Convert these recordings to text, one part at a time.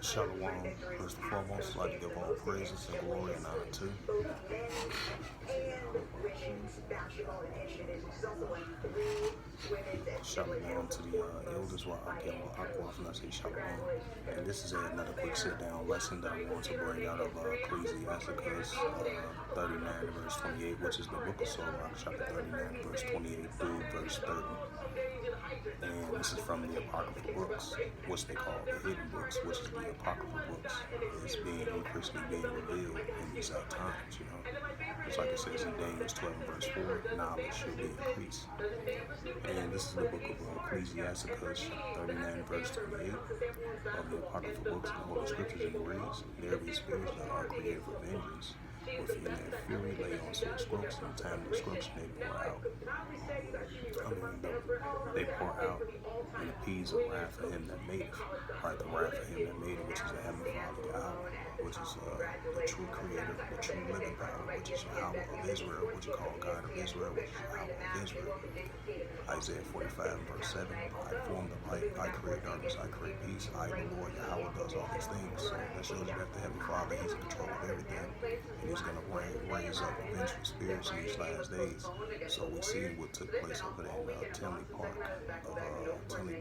Shalom. First and foremost, I'd like to give all praises and glory and honor to Shalom to the elders while I get my aqua and I say Shalom. And this is another quick sit down lesson that I want to bring out of Ecclesiasticus 39 verse 28, which is the Book of Sirach, chapter 39 verse 28 through verse 30. And this is from the apocryphal books, which they call the hidden books, which is the apocryphal books. It's being increasingly being revealed in these times, Just like it says in Daniel 12 verse 4, knowledge should be increased. And this is the Book of Ecclesiasticus 39 verse 28 of the apocryphal books and the Holy Scriptures, and it reads, "There be spirits that are created for vengeance, within their fury lay on sore strokes, and in time of destruction they pour out." They pour out and appease the wrath of him that made it. Right, the wrath of him that made it, which is the Heavenly Father, Yahweh, which is the true Creator, the true living power, which is Yahweh of Israel, which is called God of Israel, which is Yahweh of Israel. Isaiah 45 verse 7, "I form the light, I create darkness, I create peace, I the Lord Yahweh does all these things." So that shows you that the Heavenly Father, He's in control of everything, and He's going to raise up eventual spirits in these last days. So we see what took place over there in Tinley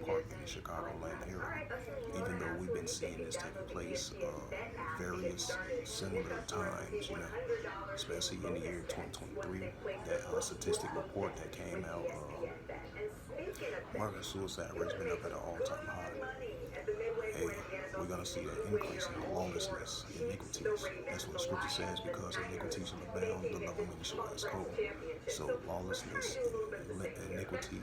Park in the Chicagoland area. Even though we've been seeing this taking place various similar times, especially in the year 2023, that statistic report that came out, murder suicide rate's been up at an all-time high. Hey, we're going to see an increase in lawlessness, iniquities. That's what the scripture says, because iniquity shall abound, the love of many shall wax cold. So lawlessness, iniquity,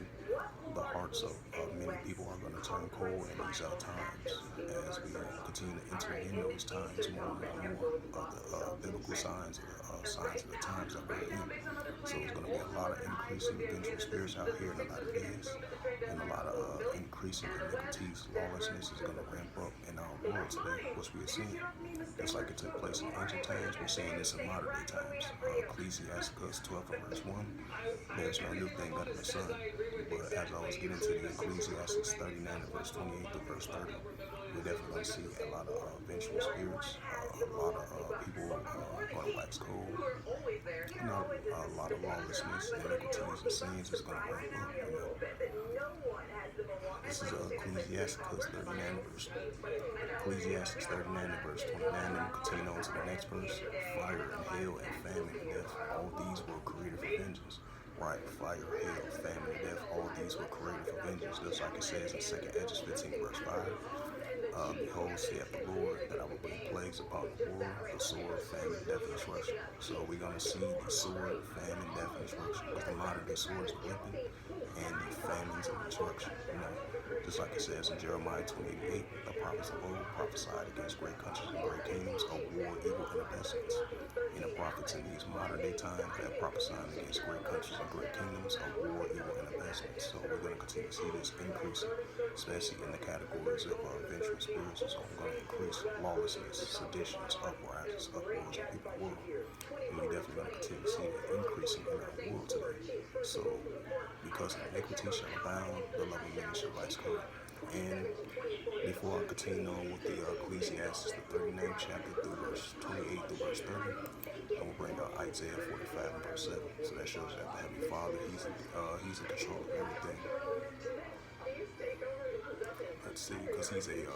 the hearts of many people are going to turn cold in these times as we continue to enter in those times more and more of the biblical signs of the times that we're in. So it's going to be a lot of increasing vengeful spirits out here in a lot of days, and a lot of increasing iniquities. Lawlessness is going to ramp up in our world today, which we are seeing. Just like it took place in ancient times, we're seeing this in modern day times. Ecclesiasticus 12 verse 1, "There's no new thing under the sun." But as I was getting to the Ecclesiastes 39 verse 28 to verse 30, we're definitely going to see a lot of vengeful spirits, a lot of people going to wax cold, a lot of lawlessness, iniquities, and sins is going to ramp up. This is Ecclesiasticus 39 Ecclesiastes 39 verse 29, and continue on to the next verse. "Fire and hail and famine and death, all these were created for vengeance." Right, fire, hail, famine, and death, all these were created for vengeance. Just like it says in 2 Edges 15 verse 5. "Behold, saith the Lord, that I will bring plagues upon the world, the sword, famine, death, and destruction." So we're going to see the sword, famine, death, and destruction, because the modern day sword is a weapon, and the famines and destruction. Just like it says in Jeremiah 28, "The prophets of old prophesied against great countries and great kingdoms, of war, evil, and pestilence." And the prophets in these modern day times have prophesied against great countries and great kingdoms, of war, evil, and pestilence. So we're going to continue to see this increasing, especially in the categories of vengeful spirits. So we're going to increase lawlessness, seditions, uprisings, uproars in people's world. And we're definitely going to continue to see that increasing in our world today. So, because iniquity shall abound, the love of many shall wax cold. And before I continue on with the Ecclesiastes, the 39th chapter through verse 28 through verse 30, I will bring out Isaiah 45 and verse 7. So that shows that the Heavenly Father, He's in control of everything. Let's see, because He's a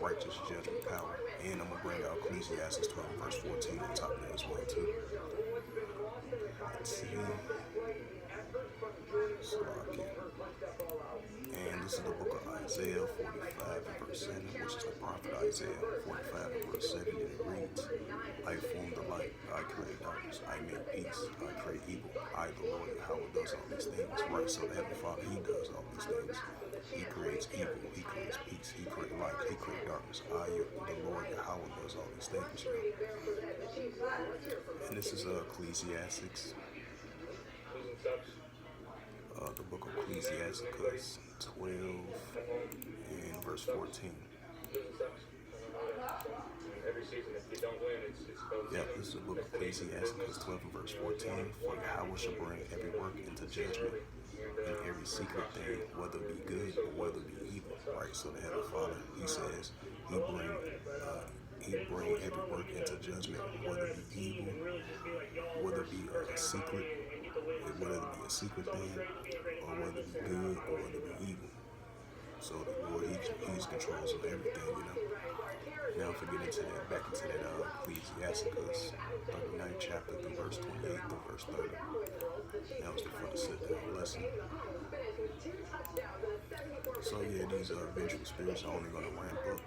righteous judgment power. And I'm going to bring out Ecclesiastes 12 verse 14 on top of that as well too. Let's see. And this is the book of Isaiah 45 and verse 7, which is the prophet Isaiah 45 and verse 7, and it reads, "I form the light, I create darkness, I make peace, I create evil, I the Lord Yahweh does all these things." Right, so the Heavenly Father, He does all these things. He creates evil, He creates peace, He creates light, He creates darkness. I, the Lord Yahweh, does all these things. And this is Ecclesiastes, the book of Ecclesiasticus 12 and verse 14. Yep, this is the book of Ecclesiasticus 12 and verse 14. "For Yahweh shall bring every work into judgment, in every secret thing, whether it be good or whether it be evil. Right. So the Heavenly Father, He says He bring every work into judgment, whether it be evil, whether it be a secret, whether it be a secret thing, or whether it be good or whether it be evil. So the Lord, He's controls of everything, you know. Now if we get into that, back into that Ecclesiasticus 39th chapter through verse 28 through verse 30. That was the first sit down lesson. So yeah, these vengeful spirits are only going to ramp up.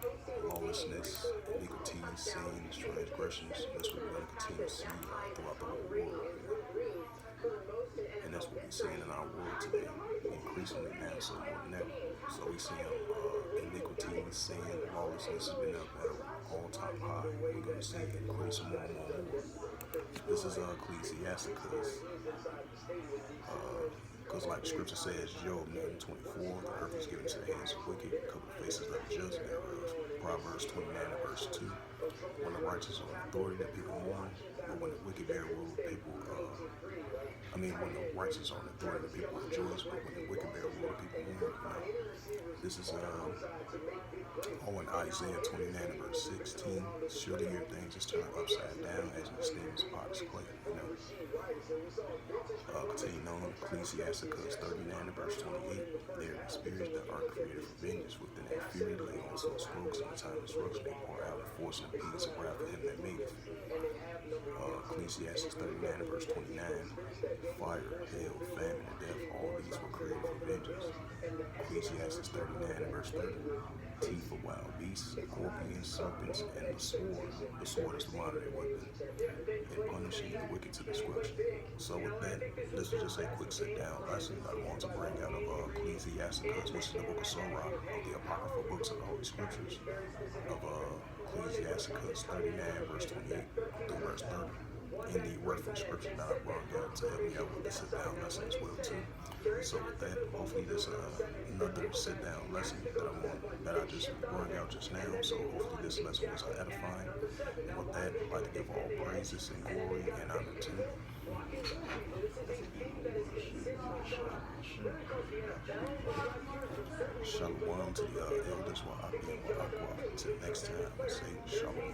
Lawlessness, iniquities, sins, transgressions. That's what we're going to continue to see throughout the whole world. And that's what we're seeing in our world today, increasingly now, so more than ever. So we see iniquity, sin, lawlessness has been up at an all-time high. We're going to see it increase more and more and more. This is Ecclesiasticus. Because like Scripture says, Job 9:24, the earth is given to the hands of wicked, a couple of faces of the judge thereof. Proverbs 29 and verse 2. When the righteous are in authority, that people mourn, but when the wicked bear rule, people when the righteous are in authority, the people rejoice, but when the wicked bear rule, people mourn. This is in Isaiah 29 and verse 16. Surely your things is turned upside down as an esteemed potter's clay. Continuing on, Ecclesiasticus 39 and verse 28. There are spirits that are created for vengeance within a fury, lay on some strokes in the time of destruction, they pour out and force and peace of wrath for him that made it. Ecclesiastes 39 and verse 29. Fire, hail, famine, and death, all these were created for vengeance. Ecclesiastes 39 and verse 30. Teeth of wild beasts, scorpions, serpents, and the sword. The sword is the modern weapon, and punishing the wicked to destruction. So with that, this is just a quick sit-down lesson that I want to bring out of Ecclesiasticus, which is the book of Sirach, of the apocryphal books of the Holy Scriptures, of Ecclesiasticus 39, verse 28 through verse 30. In the reference scripture that I brought out to help me out with the sit-down lesson as well too. So with that, hopefully this another sit-down lesson that I just brought out just now. So hopefully this lesson was edifying. And with that, I'd like to give all praises and glory and honor to Shalom to the elders while I be in Aqua. Until next time, I say Shalom.